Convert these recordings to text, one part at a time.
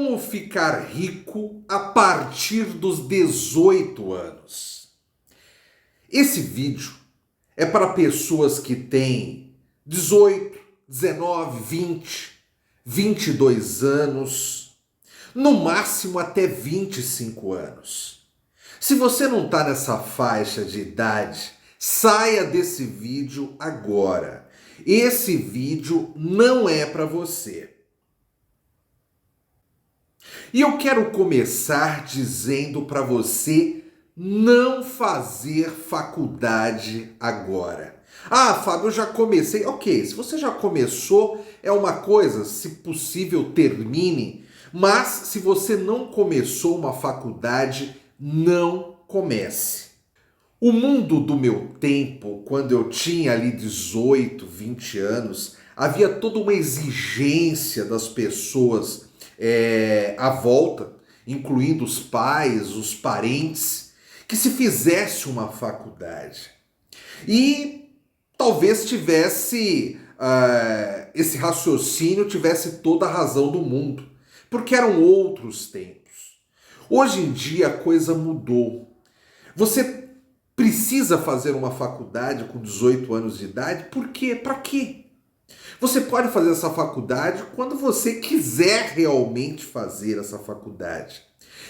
Como ficar rico a partir dos 18 anos? Esse vídeo é para pessoas que têm 18, 19, 20, 22 anos, no máximo até 25 anos. Se você não está nessa faixa de idade, saia desse vídeo agora. Esse vídeo não é para você. E eu quero começar dizendo para você não fazer faculdade agora. Ah, Fábio, eu já comecei. Ok, se você já começou, é uma coisa, se possível, termine. Mas se você não começou uma faculdade, não comece. O mundo do meu tempo, quando eu tinha ali 18, 20 anos, havia toda uma exigência das pessoas à volta, incluindo os pais, os parentes, que se fizesse uma faculdade. E talvez tivesse, esse raciocínio tivesse toda a razão do mundo, porque eram outros tempos. Hoje em dia a coisa mudou. Você precisa fazer uma faculdade com 18 anos de idade? Por quê? Para quê? Você pode fazer essa faculdade quando você quiser realmente fazer essa faculdade.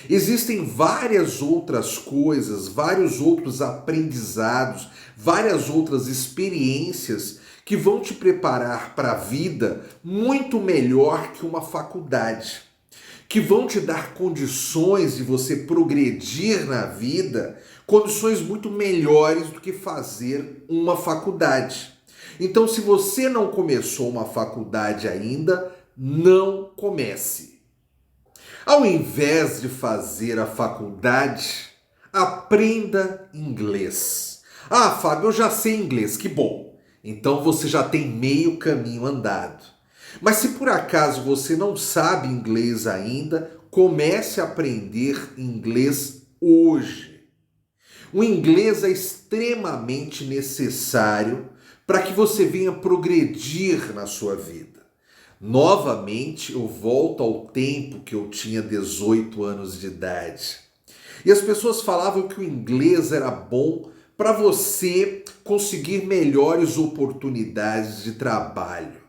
Existem várias outras coisas, vários outros aprendizados, várias outras experiências que vão te preparar para a vida muito melhor que uma faculdade, que vão te dar condições de você progredir na vida, condições muito melhores do que fazer uma faculdade. Então, se você não começou uma faculdade ainda, não comece. Ao invés de fazer a faculdade, aprenda inglês. Ah, Fábio, eu já sei inglês, que bom. Então você já tem meio caminho andado. Mas se por acaso você não sabe inglês ainda, comece a aprender inglês hoje. O inglês é extremamente necessário para que você venha progredir na sua vida. Novamente, eu volto ao tempo que eu tinha 18 anos de idade. E as pessoas falavam que o inglês era bom para você conseguir melhores oportunidades de trabalho.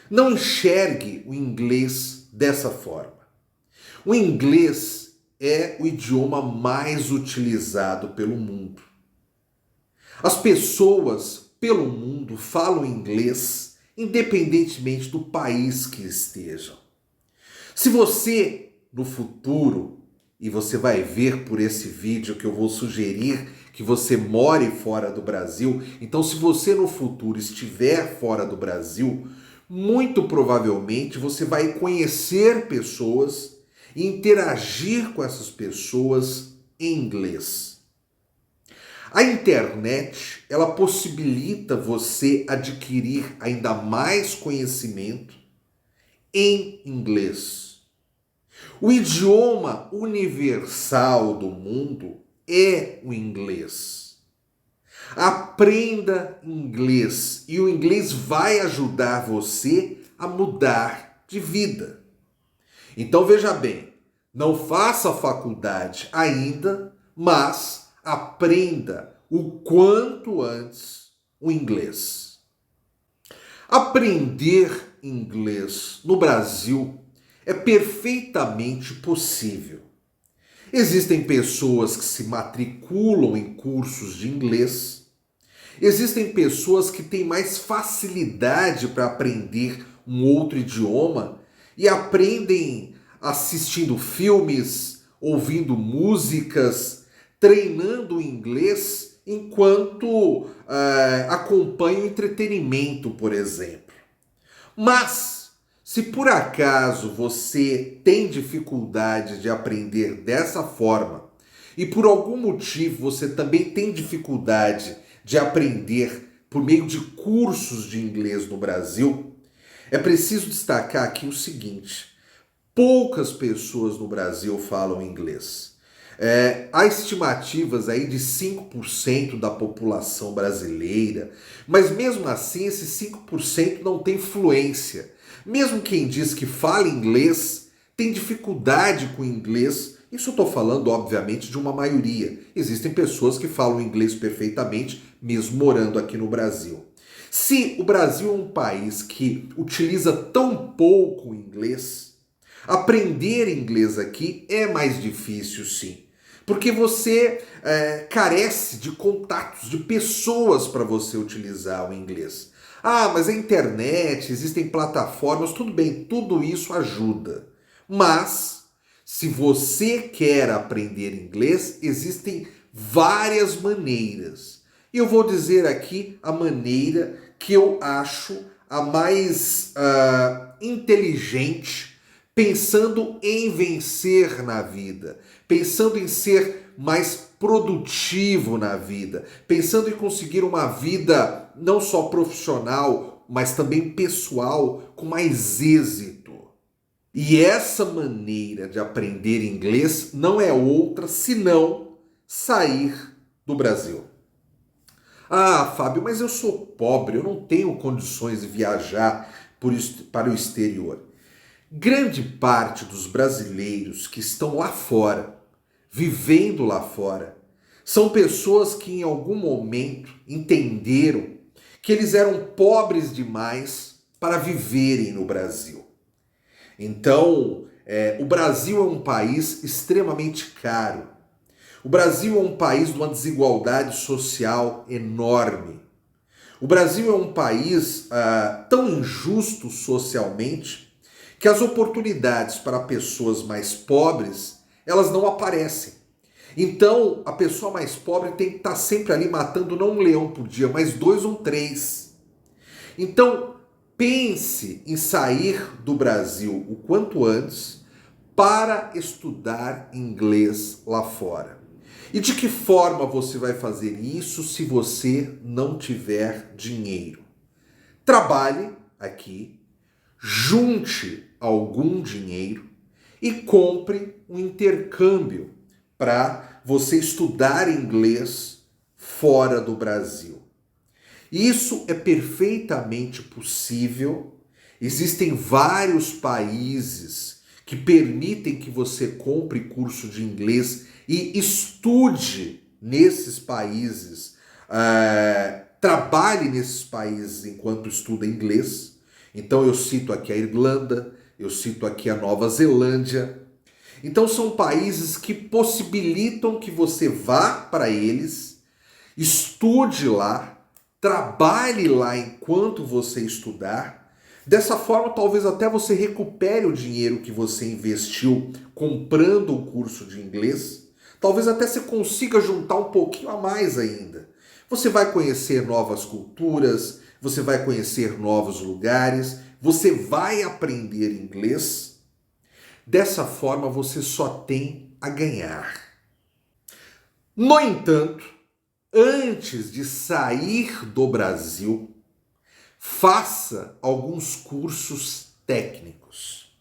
Não enxergue o inglês dessa forma. O inglês é o idioma mais utilizado pelo mundo. As pessoas pelo mundo falam inglês, independentemente do país que estejam. Se você, no futuro, e você vai ver por esse vídeo que eu vou sugerir que você more fora do Brasil, então se você no futuro estiver fora do Brasil, muito provavelmente você vai conhecer pessoas e interagir com essas pessoas em inglês. A internet, ela possibilita você adquirir ainda mais conhecimento em inglês. O idioma universal do mundo é o inglês. Aprenda inglês e o inglês vai ajudar você a mudar de vida. Então veja bem, não faça faculdade ainda, mas aprenda o quanto antes o inglês. Aprender inglês no Brasil é perfeitamente possível. Existem pessoas que se matriculam em cursos de inglês. Existem pessoas que têm mais facilidade para aprender um outro idioma e aprendem assistindo filmes, ouvindo músicas, treinando o inglês enquanto acompanha o entretenimento, por exemplo. Mas, se por acaso você tem dificuldade de aprender dessa forma e por algum motivo você também tem dificuldade de aprender por meio de cursos de inglês no Brasil, é preciso destacar aqui o seguinte: poucas pessoas no Brasil falam inglês. Há estimativas aí de 5% da população brasileira, mas mesmo assim esses 5% não tem fluência. Mesmo quem diz que fala inglês tem dificuldade com inglês. Isso eu estou falando, obviamente, de uma maioria. Existem pessoas que falam inglês perfeitamente, mesmo morando aqui no Brasil. Se o Brasil é um país que utiliza tão pouco o inglês, aprender inglês aqui é mais difícil, sim. Porque você carece de contatos, de pessoas para você utilizar o inglês. Ah, mas a internet, existem plataformas, tudo bem, tudo isso ajuda. Mas, se você quer aprender inglês, existem várias maneiras. E eu vou dizer aqui a maneira que eu acho a mais inteligente, pensando em vencer na vida, pensando em ser mais produtivo na vida, pensando em conseguir uma vida não só profissional, mas também pessoal, com mais êxito. E essa maneira de aprender inglês não é outra senão sair do Brasil. Ah, Fábio, mas eu sou pobre, eu não tenho condições de viajar para o exterior. Grande parte dos brasileiros que estão lá fora, vivendo lá fora, são pessoas que em algum momento entenderam que eles eram pobres demais para viverem no Brasil. Então, o Brasil é um país extremamente caro. O Brasil é um país de uma desigualdade social enorme. O Brasil é um país tão injusto socialmente que as oportunidades para pessoas mais pobres, elas não aparecem. Então, a pessoa mais pobre tem que estar sempre ali matando não um leão por dia, mas 2 ou 3. Então, pense em sair do Brasil o quanto antes para estudar inglês lá fora. E de que forma você vai fazer isso se você não tiver dinheiro? Trabalhe aqui, junte algum dinheiro e compre um intercâmbio para você estudar inglês fora do Brasil. Isso é perfeitamente possível. Existem vários países que permitem que você compre curso de inglês e estude nesses países, trabalhe nesses países enquanto estuda inglês. Então eu cito aqui a Irlanda, eu cito aqui a Nova Zelândia. Então são países que possibilitam que você vá para eles, estude lá, trabalhe lá enquanto você estudar. Dessa forma, talvez até você recupere o dinheiro que você investiu comprando o curso de inglês. Talvez até você consiga juntar um pouquinho a mais ainda. Você vai conhecer novas culturas, você vai conhecer novos lugares, você vai aprender inglês. Dessa forma, você só tem a ganhar. No entanto, antes de sair do Brasil, faça alguns cursos técnicos.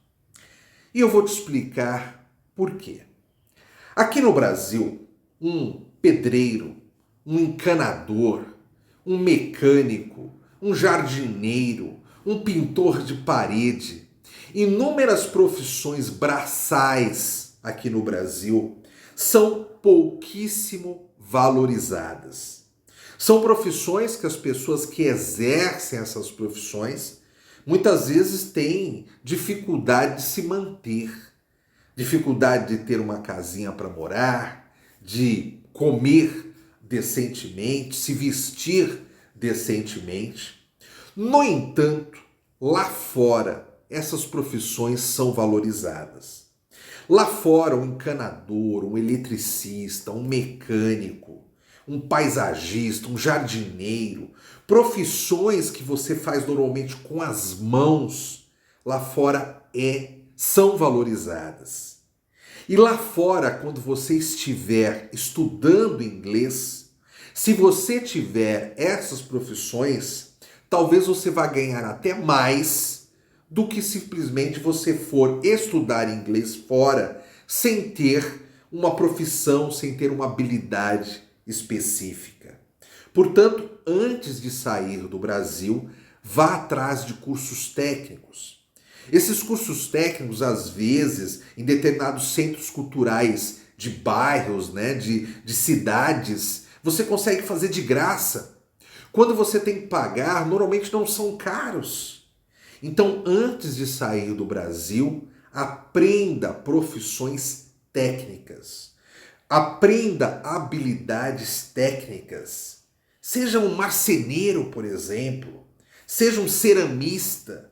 E eu vou te explicar por quê. Aqui no Brasil, um pedreiro, um encanador, um mecânico, um jardineiro, um pintor de parede, inúmeras profissões braçais aqui no Brasil são pouquíssimo valorizadas. São profissões que as pessoas que exercem essas profissões muitas vezes têm dificuldade de se manter, dificuldade de ter uma casinha para morar, de comer decentemente, se vestir decentemente. No entanto, lá fora, essas profissões são valorizadas. Lá fora, um encanador, um eletricista, um mecânico, um paisagista, um jardineiro, profissões que você faz normalmente com as mãos, lá fora são valorizadas. E lá fora, quando você estiver estudando inglês, se você tiver essas profissões, talvez você vá ganhar até mais do que simplesmente você for estudar inglês fora sem ter uma profissão, sem ter uma habilidade específica. Portanto, antes de sair do Brasil, vá atrás de cursos técnicos. Esses cursos técnicos, às vezes, em determinados centros culturais de bairros, né, de cidades, você consegue fazer de graça. Quando você tem que pagar, normalmente não são caros. Então, antes de sair do Brasil, aprenda profissões técnicas. Aprenda habilidades técnicas. Seja um marceneiro, por exemplo. Seja um ceramista.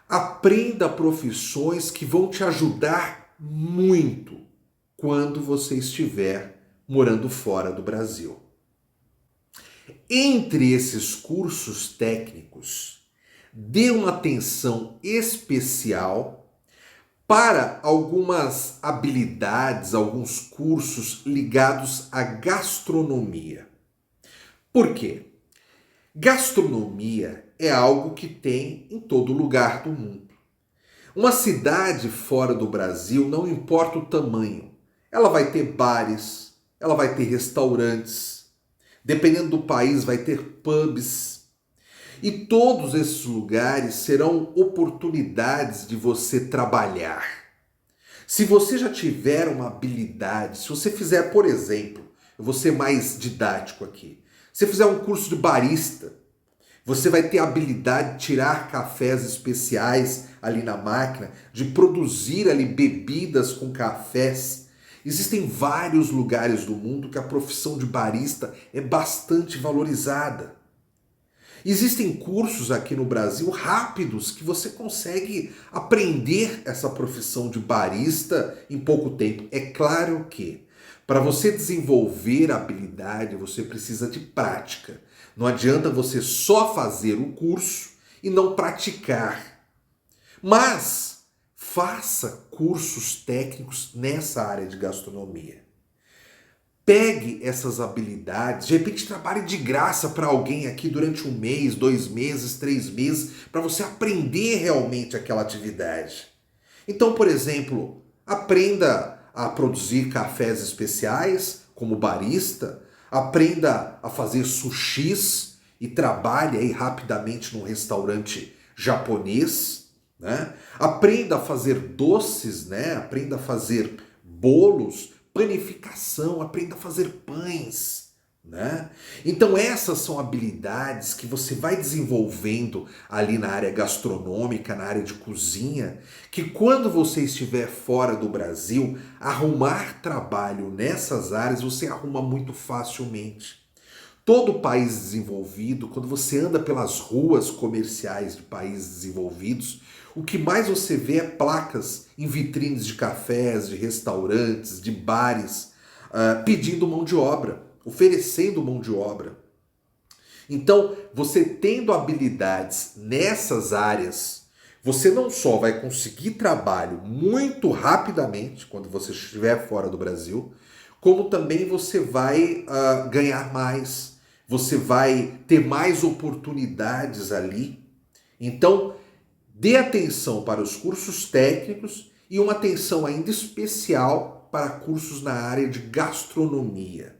Aprenda profissões que vão te ajudar muito quando você estiver morando fora do Brasil. Entre esses cursos técnicos, dê uma atenção especial para algumas habilidades, alguns cursos ligados à gastronomia. Por quê? Gastronomia é algo que tem em todo lugar do mundo. Uma cidade fora do Brasil, não importa o tamanho, ela vai ter bares, ela vai ter restaurantes, dependendo do país, vai ter pubs. E todos esses lugares serão oportunidades de você trabalhar. Se você já tiver uma habilidade, se você fizer, por exemplo, eu vou ser mais didático aqui. Se você fizer um curso de barista, você vai ter a habilidade de tirar cafés especiais ali na máquina, de produzir ali bebidas com cafés. Existem vários lugares do mundo que a profissão de barista é bastante valorizada. Existem cursos aqui no Brasil rápidos que você consegue aprender essa profissão de barista em pouco tempo. É claro que para você desenvolver a habilidade, você precisa de prática. Não adianta você só fazer o curso e não praticar. Mas faça cursos técnicos nessa área de gastronomia. Pegue essas habilidades, de repente trabalhe de graça para alguém aqui durante 1 mês, 2 meses, 3 meses, para você aprender realmente aquela atividade. Então, por exemplo, aprenda a produzir cafés especiais como barista, aprenda a fazer sushis e trabalhe aí rapidamente num restaurante japonês, né? Aprenda a fazer doces, né? Aprenda a fazer bolos, panificação, aprenda a fazer pães, né? Então essas são habilidades que você vai desenvolvendo ali na área gastronômica, na área de cozinha, que quando você estiver fora do Brasil, arrumar trabalho nessas áreas você arruma muito facilmente. Todo país desenvolvido, quando você anda pelas ruas comerciais de países desenvolvidos, o que mais você vê é placas em vitrines de cafés, de restaurantes, de bares, pedindo mão de obra, oferecendo mão de obra. Então, você tendo habilidades nessas áreas, você não só vai conseguir trabalho muito rapidamente quando você estiver fora do Brasil, como também você vai ganhar mais, você vai ter mais oportunidades ali. Então, dê atenção para os cursos técnicos e uma atenção ainda especial para cursos na área de gastronomia.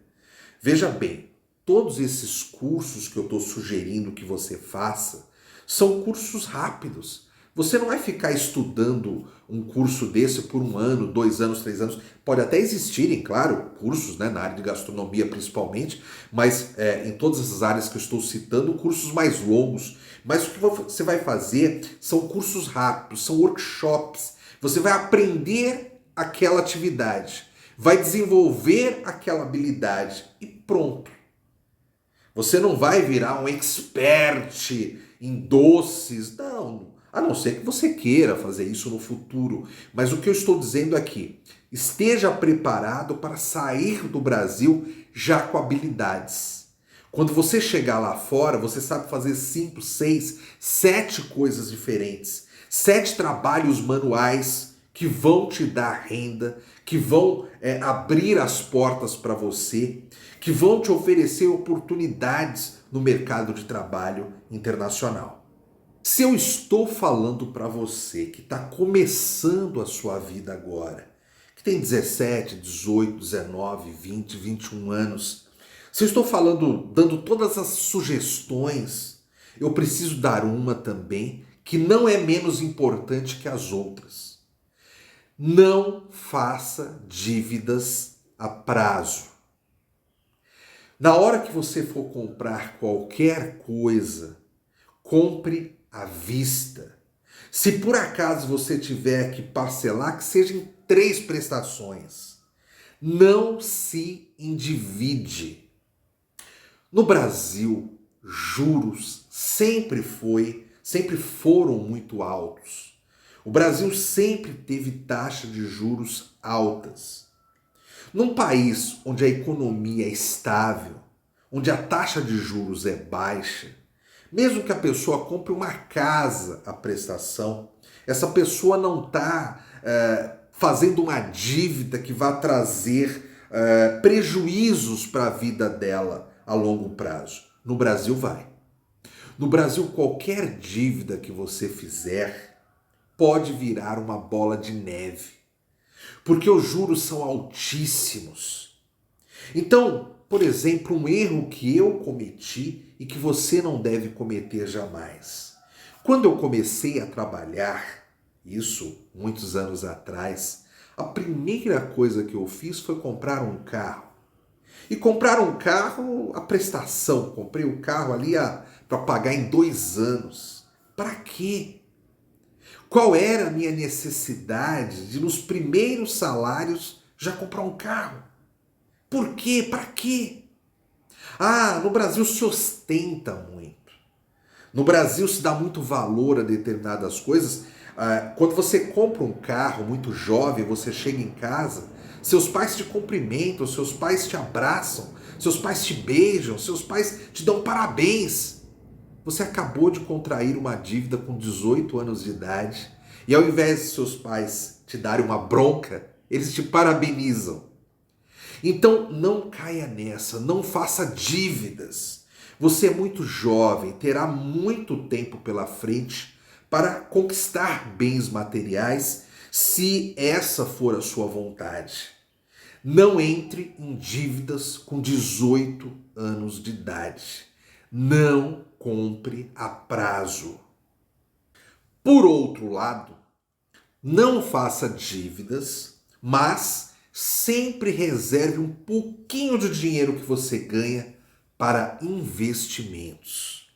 Veja bem, todos esses cursos que eu estou sugerindo que você faça são cursos rápidos. Você não vai ficar estudando um curso desse por 1 ano, 2 anos, 3 anos. Pode até existirem, claro, cursos, né, na área de gastronomia principalmente, mas em todas essas áreas que eu estou citando, cursos mais longos. Mas o que você vai fazer são cursos rápidos, são workshops. Você vai aprender aquela atividade, vai desenvolver aquela habilidade e pronto. Você não vai virar um expert em doces, não. A não ser que você queira fazer isso no futuro. Mas o que eu estou dizendo aqui, esteja preparado para sair do Brasil já com habilidades. Quando você chegar lá fora, você sabe fazer 5, 6, 7 coisas diferentes. 7 trabalhos manuais que vão te dar renda, que vão abrir as portas para você, que vão te oferecer oportunidades no mercado de trabalho internacional. Se eu estou falando para você que está começando a sua vida agora, que tem 17, 18, 19, 20, 21 anos, se eu estou falando, dando todas as sugestões, eu preciso dar uma também que não é menos importante que as outras. Não faça dívidas a prazo. Na hora que você for comprar qualquer coisa, compre à vista. Se por acaso você tiver que parcelar, que seja em 3 prestações. Não se endivide. No Brasil, juros sempre foram muito altos. O Brasil sempre teve taxa de juros altas. Num país onde a economia é estável, onde a taxa de juros é baixa, mesmo que a pessoa compre uma casa à prestação, essa pessoa não está fazendo uma dívida que vai trazer prejuízos para a vida dela a longo prazo. No Brasil vai. No Brasil, qualquer dívida que você fizer pode virar uma bola de neve, porque os juros são altíssimos. Então, por exemplo, um erro que eu cometi e que você não deve cometer jamais. Quando eu comecei a trabalhar, isso muitos anos atrás, a primeira coisa que eu fiz foi comprar um carro. E comprar um carro, a prestação, comprei o carro ali para pagar em 2 anos. Para quê? Qual era a minha necessidade de, nos primeiros salários, já comprar um carro? Por quê? Para quê? No Brasil se ostenta muito. No Brasil se dá muito valor a determinadas coisas. Quando você compra um carro muito jovem, você chega em casa, seus pais te cumprimentam, seus pais te abraçam, seus pais te beijam, seus pais te dão parabéns. Você acabou de contrair uma dívida com 18 anos de idade e ao invés de seus pais te darem uma bronca, eles te parabenizam. Então não caia nessa, não faça dívidas. Você é muito jovem, terá muito tempo pela frente para conquistar bens materiais, se essa for a sua vontade. Não entre em dívidas com 18 anos de idade. Não compre a prazo. Por outro lado, não faça dívidas, mas sempre reserve um pouquinho do dinheiro que você ganha para investimentos.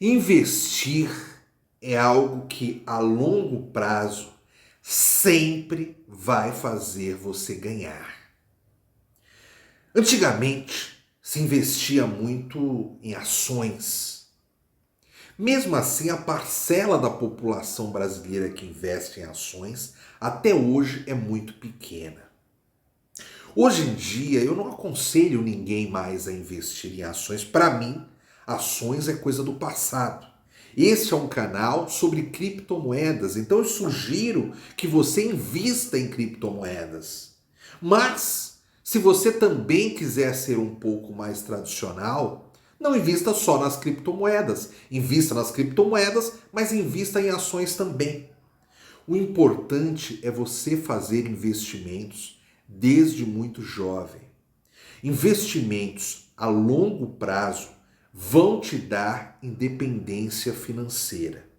Investir é algo que a longo prazo sempre vai fazer você ganhar. Antigamente se investia muito em ações. Mesmo assim, a parcela da população brasileira que investe em ações até hoje é muito pequena. Hoje em dia, eu não aconselho ninguém mais a investir em ações. Para mim, ações é coisa do passado. Este é um canal sobre criptomoedas, então eu sugiro que você invista em criptomoedas. Mas, se você também quiser ser um pouco mais tradicional, não invista só nas criptomoedas. Invista nas criptomoedas, mas invista em ações também. O importante é você fazer investimentos desde muito jovem. Investimentos a longo prazo vão te dar independência financeira.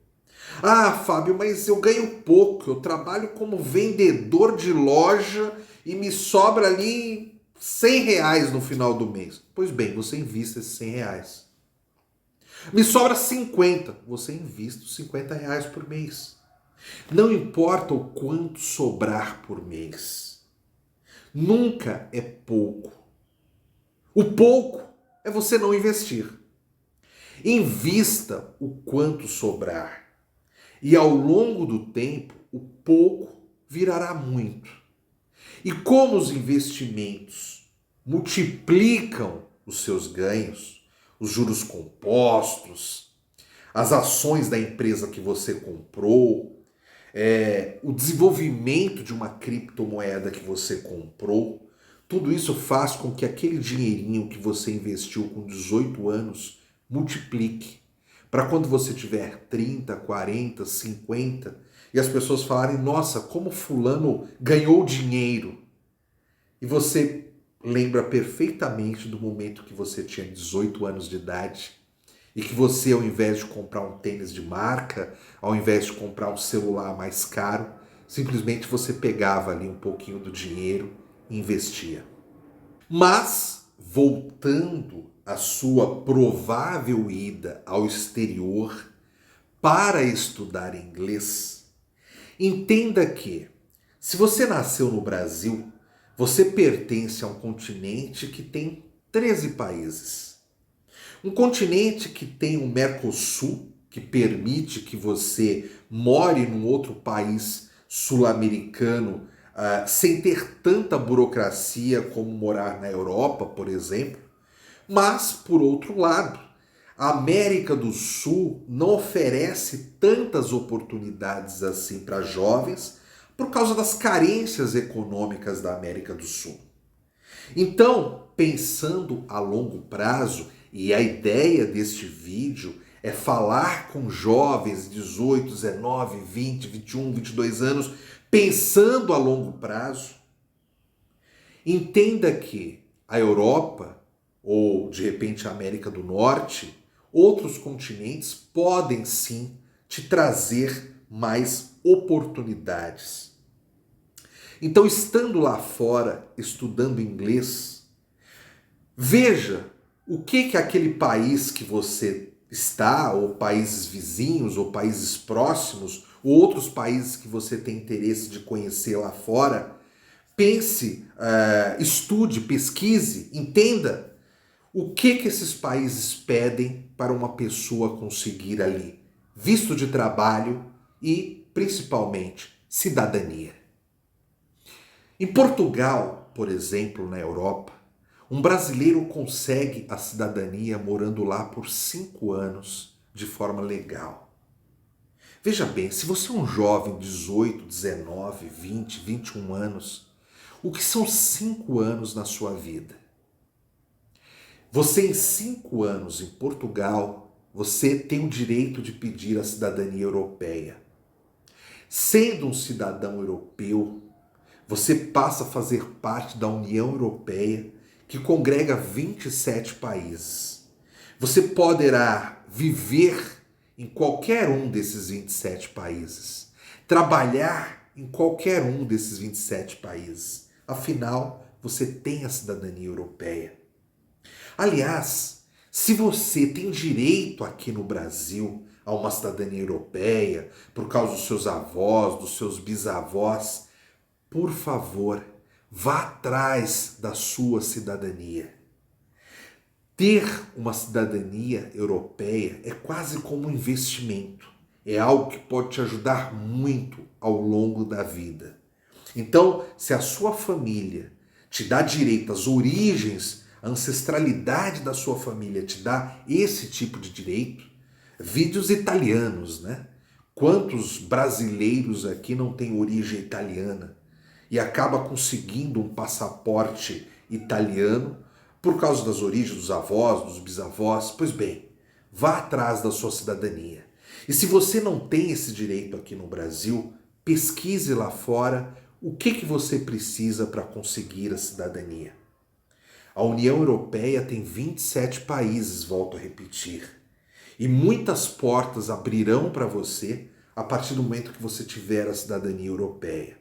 Fábio, mas eu ganho pouco, eu trabalho como vendedor de loja e me sobra ali R$ 100 no final do mês. Pois bem, você invista esses R$ 100. Me sobra 50, você invista os R$ 50 por mês. Não importa o quanto sobrar por mês. Nunca é pouco. O pouco é você não investir. Invista o quanto sobrar. E ao longo do tempo, o pouco virará muito. E como os investimentos multiplicam os seus ganhos, os juros compostos, as ações da empresa que você comprou, o desenvolvimento de uma criptomoeda que você comprou, tudo isso faz com que aquele dinheirinho que você investiu com 18 anos multiplique. Para quando você tiver 30, 40, 50 e as pessoas falarem, nossa, como fulano ganhou dinheiro. E você lembra perfeitamente do momento que você tinha 18 anos de idade E que você, ao invés de comprar um tênis de marca, ao invés de comprar um celular mais caro, simplesmente você pegava ali um pouquinho do dinheiro e investia. Mas, voltando à sua provável ida ao exterior para estudar inglês, entenda que, se você nasceu no Brasil, você pertence a um continente que tem 13 países. Um continente que tem o Mercosul, que permite que você more num outro país sul-americano sem ter tanta burocracia como morar na Europa, por exemplo. Mas, por outro lado, a América do Sul não oferece tantas oportunidades assim para jovens por causa das carências econômicas da América do Sul. Então, pensando a longo prazo, e a ideia deste vídeo é falar com jovens de 18, 19, 20, 21, 22 anos, pensando a longo prazo, entenda que a Europa, ou de repente a América do Norte, outros continentes podem sim te trazer mais oportunidades. Então, estando lá fora, estudando inglês, veja o que aquele país que você está, ou países vizinhos, ou países próximos, ou outros países que você tem interesse de conhecer lá fora, pense, estude, pesquise, entenda o que esses países pedem para uma pessoa conseguir ali visto de trabalho e, principalmente, cidadania. Em Portugal, por exemplo, na Europa, um brasileiro consegue a cidadania morando lá por 5 anos de forma legal. Veja bem, se você é um jovem de 18, 19, 20, 21 anos, o que são 5 anos na sua vida? Você, em 5 anos em Portugal, você tem o direito de pedir a cidadania europeia. Sendo um cidadão europeu, você passa a fazer parte da União Europeia, que congrega 27 países. Você poderá viver em qualquer um desses 27 países, trabalhar em qualquer um desses 27 países. Afinal, você tem a cidadania europeia. Aliás, se você tem direito aqui no Brasil a uma cidadania europeia, por causa dos seus avós, dos seus bisavós, por favor, vá atrás da sua cidadania. Ter uma cidadania europeia é quase como um investimento. É algo que pode te ajudar muito ao longo da vida. Então, se a sua família te dá direito às origens, a ancestralidade da sua família te dá esse tipo de direito, vídeos italianos, né? Quantos brasileiros aqui não têm origem italiana e acaba conseguindo um passaporte italiano por causa das origens dos avós, dos bisavós? Pois bem, vá atrás da sua cidadania. E se você não tem esse direito aqui no Brasil, pesquise lá fora o que você precisa para conseguir a cidadania. A União Europeia tem 27 países, volto a repetir. E muitas portas abrirão para você a partir do momento que você tiver a cidadania europeia.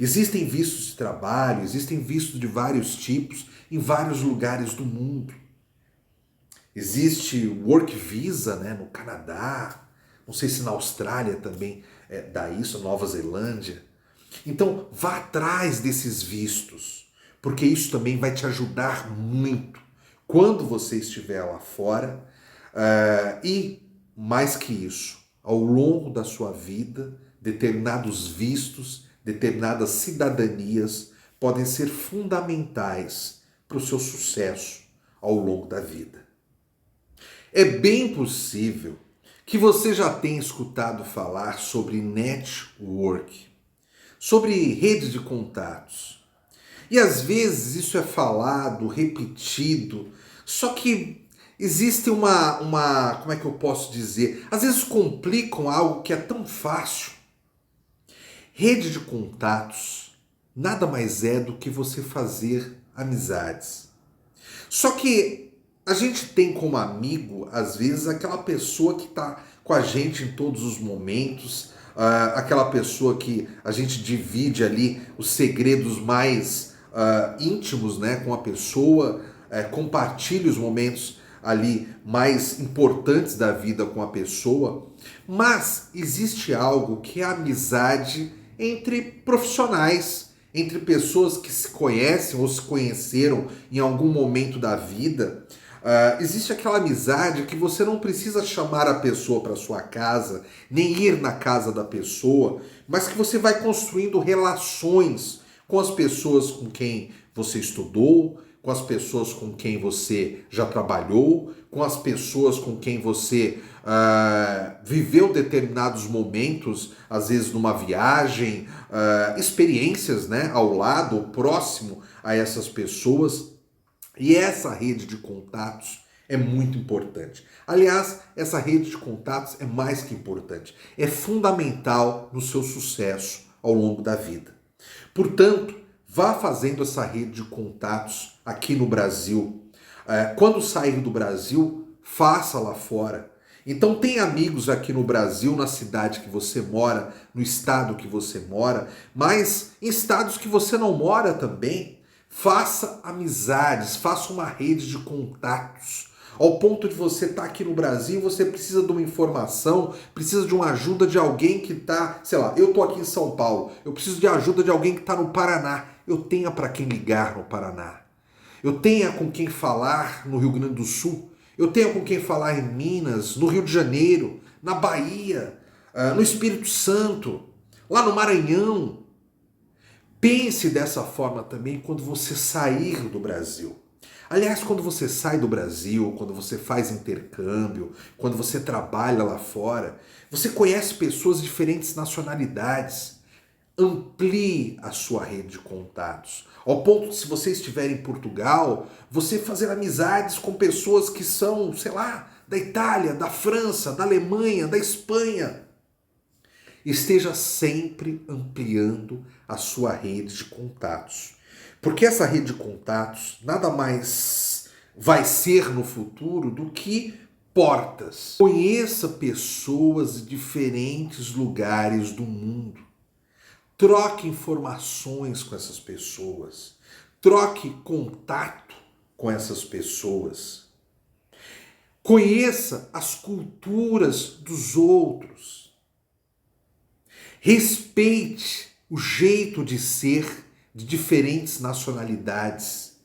Existem vistos de trabalho, existem vistos de vários tipos em vários lugares do mundo. Existe Work Visa, né, no Canadá, não sei se na Austrália também dá isso, Nova Zelândia. Então, vá atrás desses vistos, porque isso também vai te ajudar muito quando você estiver lá fora. E, mais que isso, ao longo da sua vida, determinados vistos, determinadas cidadanias podem ser fundamentais para o seu sucesso ao longo da vida. É bem possível que você já tenha escutado falar sobre network, sobre rede de contatos. E às vezes isso é falado, repetido, só que existe como é que eu posso dizer? Às vezes complicam algo que é tão fácil. Rede de contatos nada mais é do que você fazer amizades. Só que A gente tem como amigo, às vezes, aquela pessoa que está com a gente em todos os momentos, aquela pessoa que a gente divide ali os segredos mais íntimos, né, com a pessoa, compartilha os momentos ali mais importantes da vida com a pessoa, mas existe algo que é a amizade entre profissionais, entre pessoas que se conhecem ou se conheceram em algum momento da vida. Existe aquela amizade que você não precisa chamar a pessoa para sua casa, nem ir na casa da pessoa, mas que você vai construindo relações com as pessoas com quem você estudou, com as pessoas com quem você já trabalhou, com as pessoas com quem você viveu determinados momentos, às vezes numa viagem, experiências, né, ao lado, próximo a essas pessoas. E essa rede de contatos é muito importante. Aliás, essa rede de contatos é mais que importante. É fundamental no seu sucesso ao longo da vida. Portanto, vá fazendo essa rede de contatos aqui no Brasil. Quando sair do Brasil, faça lá fora. Então tem amigos aqui no Brasil, na cidade que você mora, no estado que você mora, mas em estados que você não mora também. Faça amizades, faça uma rede de contatos. Ao ponto de você estar aqui no Brasil, você precisa de uma informação, precisa de uma ajuda de alguém que está, sei lá, eu estou aqui em São Paulo, eu preciso de ajuda de alguém que está no Paraná. Eu tenha para quem ligar no Paraná. Eu tenha com quem falar no Rio Grande do Sul. Eu tenha com quem falar em Minas, no Rio de Janeiro, na Bahia, no Espírito Santo, lá no Maranhão. Pense dessa forma também quando você sair do Brasil. Aliás, quando você sai do Brasil, quando você faz intercâmbio, quando você trabalha lá fora, você conhece pessoas de diferentes nacionalidades. Amplie a sua rede de contatos. Ao ponto de, se você estiver em Portugal, você fazer amizades com pessoas que são, sei lá, da Itália, da França, da Alemanha, da Espanha. Esteja sempre ampliando a sua rede de contatos. Porque essa rede de contatos nada mais vai ser no futuro do que portas. Conheça pessoas de diferentes lugares do mundo. Troque informações com essas pessoas. Troque contato com essas pessoas. Conheça as culturas dos outros. Respeite o jeito de ser de diferentes nacionalidades.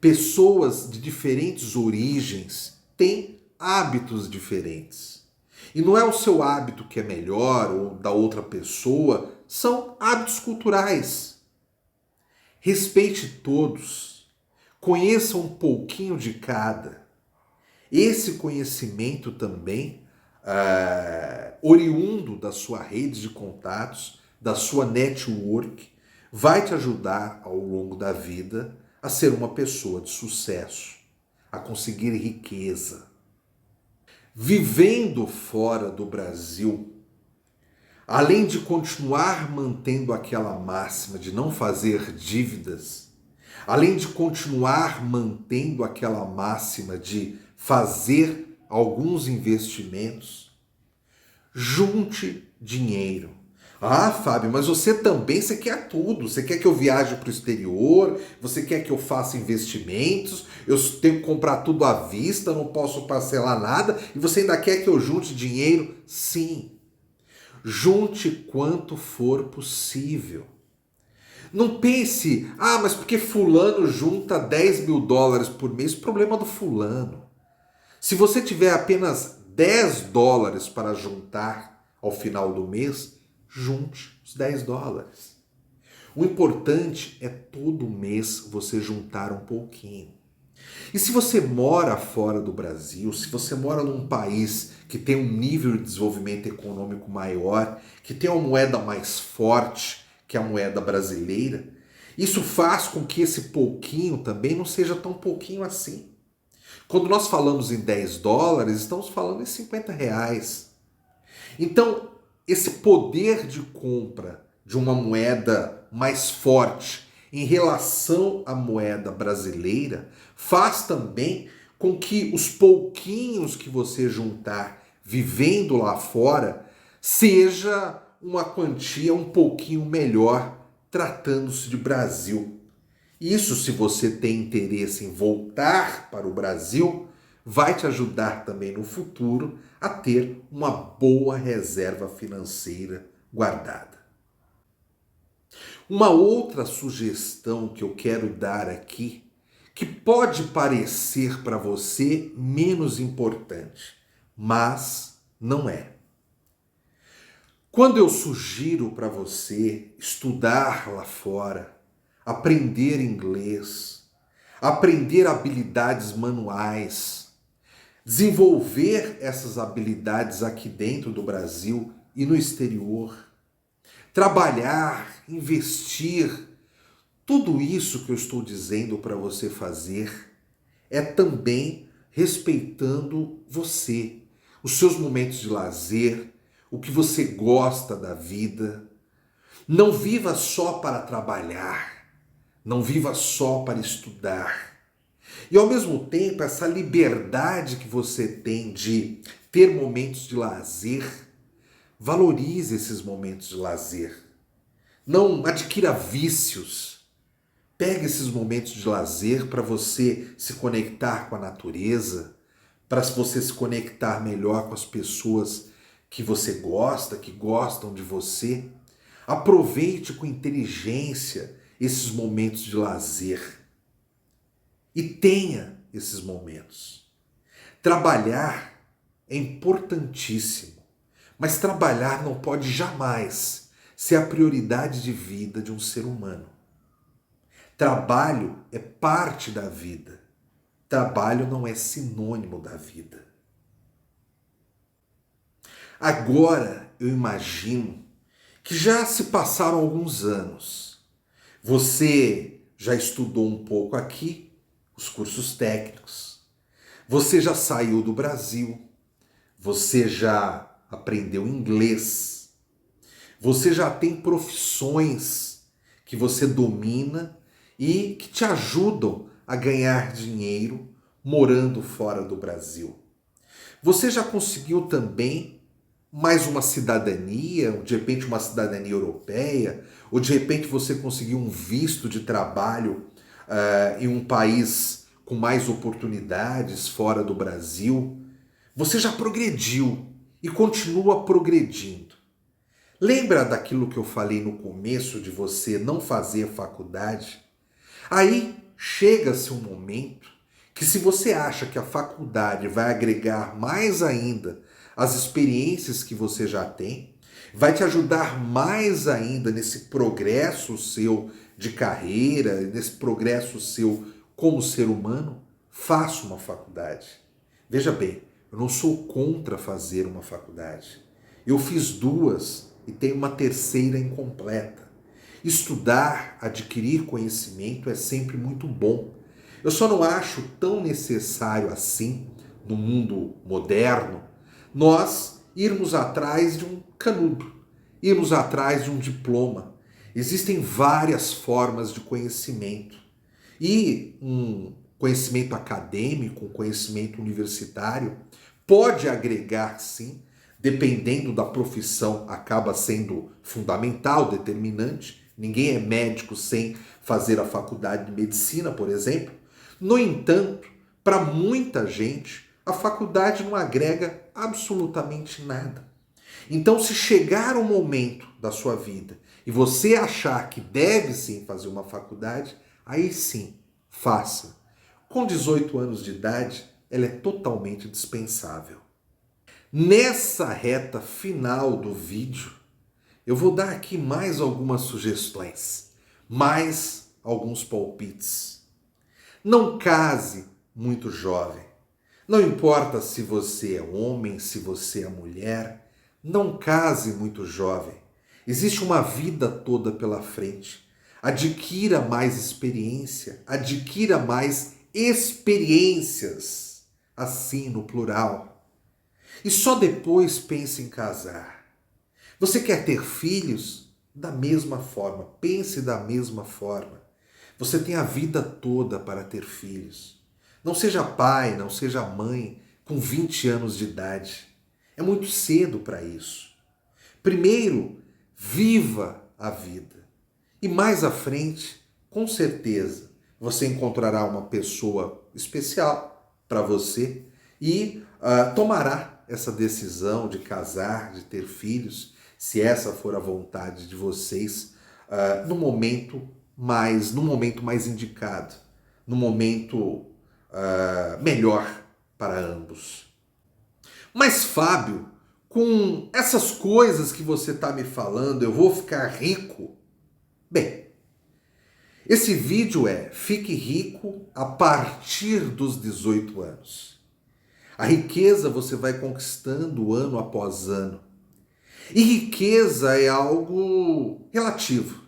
Pessoas de diferentes origens têm hábitos diferentes. E não é o seu hábito que é melhor ou da outra pessoa, são hábitos culturais. Respeite todos. Conheça um pouquinho de cada. Esse conhecimento também oriundo da sua rede de contatos, da sua network, vai te ajudar ao longo da vida a ser uma pessoa de sucesso, a conseguir riqueza. Vivendo fora do Brasil, além de continuar mantendo aquela máxima de não fazer dívidas, além de continuar mantendo aquela máxima de fazer alguns investimentos, junte dinheiro. Ah, Fábio, mas você também, você quer tudo. Você quer que eu viaje para o exterior, você quer que eu faça investimentos, eu tenho que comprar tudo à vista, não posso parcelar nada, e você ainda quer que eu junte dinheiro? Sim. Junte quanto for possível. Não pense, mas porque fulano junta $10.000 por mês, problema do fulano. Se você tiver apenas $10 para juntar ao final do mês, junte os $10. O importante é todo mês você juntar um pouquinho. E se você mora fora do Brasil, se você mora num país que tem um nível de desenvolvimento econômico maior, que tem uma moeda mais forte que a moeda brasileira, isso faz com que esse pouquinho também não seja tão pouquinho assim. Quando nós falamos em $10, estamos falando em R$50. Então, esse poder de compra de uma moeda mais forte em relação à moeda brasileira faz também com que os pouquinhos que você juntar vivendo lá fora seja uma quantia um pouquinho melhor tratando-se de Brasil. Isso, se você tem interesse em voltar para o Brasil, vai te ajudar também no futuro a ter uma boa reserva financeira guardada. Uma outra sugestão que eu quero dar aqui, que pode parecer para você menos importante, mas não é. Quando eu sugiro para você estudar lá fora, aprender inglês, aprender habilidades manuais, desenvolver essas habilidades aqui dentro do Brasil e no exterior, trabalhar, investir, tudo isso que eu estou dizendo para você fazer é também respeitando você, os seus momentos de lazer, o que você gosta da vida. Não viva só para trabalhar, não viva só para estudar. E ao mesmo tempo, essa liberdade que você tem de ter momentos de lazer, valorize esses momentos de lazer. Não adquira vícios. Pegue esses momentos de lazer para você se conectar com a natureza, para você se conectar melhor com as pessoas que você gosta, que gostam de você. Aproveite com inteligência esses momentos de lazer. E tenha esses momentos. Trabalhar é importantíssimo, mas trabalhar não pode jamais ser a prioridade de vida de um ser humano. Trabalho é parte da vida. Trabalho não é sinônimo da vida. Agora eu imagino que já se passaram alguns anos. Você já estudou um pouco aqui, os cursos técnicos. Você já saiu do Brasil. Você já aprendeu inglês. Você já tem profissões que você domina e que te ajudam a ganhar dinheiro morando fora do Brasil. Você já conseguiu também mais uma cidadania, de repente uma cidadania europeia, ou de repente você conseguiu um visto de trabalho em um país com mais oportunidades fora do Brasil. Você já progrediu e continua progredindo. Lembra daquilo que eu falei no começo de você não fazer faculdade? Aí chega-se um momento que, se você acha que a faculdade vai agregar mais ainda as experiências que você já tem, vai te ajudar mais ainda nesse progresso seu de carreira, nesse progresso seu como ser humano, faça uma faculdade. Veja bem, eu não sou contra fazer uma faculdade. Eu fiz duas e tenho uma terceira incompleta. Estudar, adquirir conhecimento é sempre muito bom. Eu só não acho tão necessário assim, no mundo moderno, nós irmos atrás de um canudo, irmos atrás de um diploma. Existem várias formas de conhecimento. E um conhecimento acadêmico, um conhecimento universitário, pode agregar sim, dependendo da profissão, acaba sendo fundamental, determinante. Ninguém é médico sem fazer a faculdade de medicina, por exemplo. No entanto, para muita gente, a faculdade não agrega absolutamente nada. Então, se chegar um momento da sua vida e você achar que deve sim fazer uma faculdade, aí sim, faça. Com 18 anos de idade, ela é totalmente dispensável. Nessa reta final do vídeo, eu vou dar aqui mais algumas sugestões, mais alguns palpites. Não case muito jovem. Não importa se você é homem, se você é mulher, não case muito jovem. Existe uma vida toda pela frente. Adquira mais experiência, adquira mais experiências, assim no plural. E só depois pense em casar. Você quer ter filhos? Da mesma forma, pense da mesma forma. Você tem a vida toda para ter filhos. Não seja pai, não seja mãe com 20 anos de idade. É muito cedo para isso. Primeiro, viva a vida. E mais à frente, com certeza, você encontrará uma pessoa especial para você e tomará essa decisão de casar, de ter filhos, se essa for a vontade de vocês, no momento mais indicado, no momento melhor para ambos. Mas, Fábio, com essas coisas que você está me falando, eu vou ficar rico? Bem, esse vídeo é Fique Rico a partir dos 18 anos. A riqueza você vai conquistando ano após ano. E riqueza é algo relativo.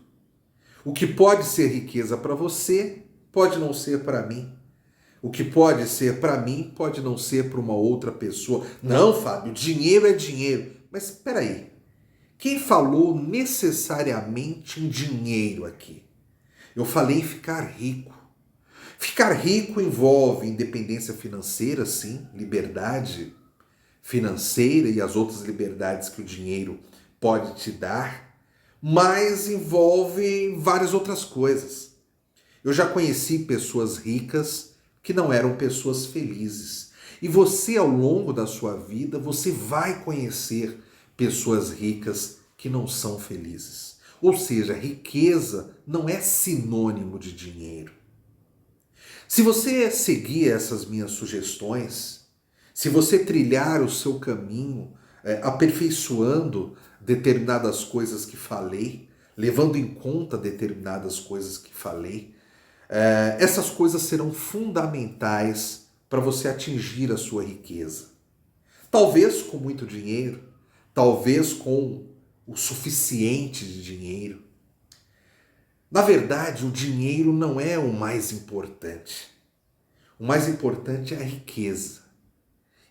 O que pode ser riqueza para você, pode não ser para mim. O que pode ser para mim, pode não ser para uma outra pessoa. Não, Fábio, dinheiro é dinheiro. Mas espera aí. Quem falou necessariamente em dinheiro aqui? Eu falei em ficar rico. Ficar rico envolve independência financeira, sim, liberdade financeira e as outras liberdades que o dinheiro pode te dar, mas envolve várias outras coisas. Eu já conheci pessoas ricas que não eram pessoas felizes. E você, ao longo da sua vida, você vai conhecer pessoas ricas que não são felizes. Ou seja, riqueza não é sinônimo de dinheiro. Se você seguir essas minhas sugestões, se você trilhar o seu caminho, aperfeiçoando determinadas coisas que falei, levando em conta determinadas coisas que falei, essas coisas serão fundamentais para você atingir a sua riqueza. Talvez com muito dinheiro, talvez com o suficiente de dinheiro. Na verdade, o dinheiro não é o mais importante. O mais importante é a riqueza.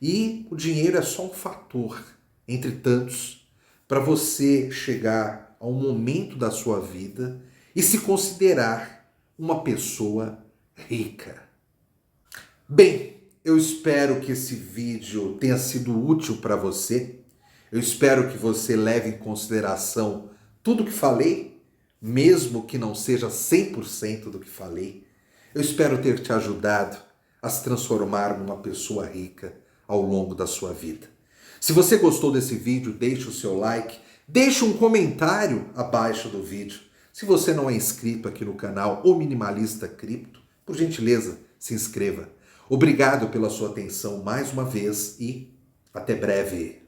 E o dinheiro é só um fator, entre tantos, para você chegar a um momento da sua vida e se considerar uma pessoa rica. Bem, eu espero que esse vídeo tenha sido útil para você. Eu espero que você leve em consideração tudo que falei, mesmo que não seja 100% do que falei. Eu espero ter te ajudado a se transformar numa pessoa rica ao longo da sua vida. Se você gostou desse vídeo, deixe o seu like, deixe um comentário abaixo do vídeo. Se você não é inscrito aqui no canal O Minimalista Cripto, por gentileza, se inscreva. Obrigado pela sua atenção mais uma vez e até breve.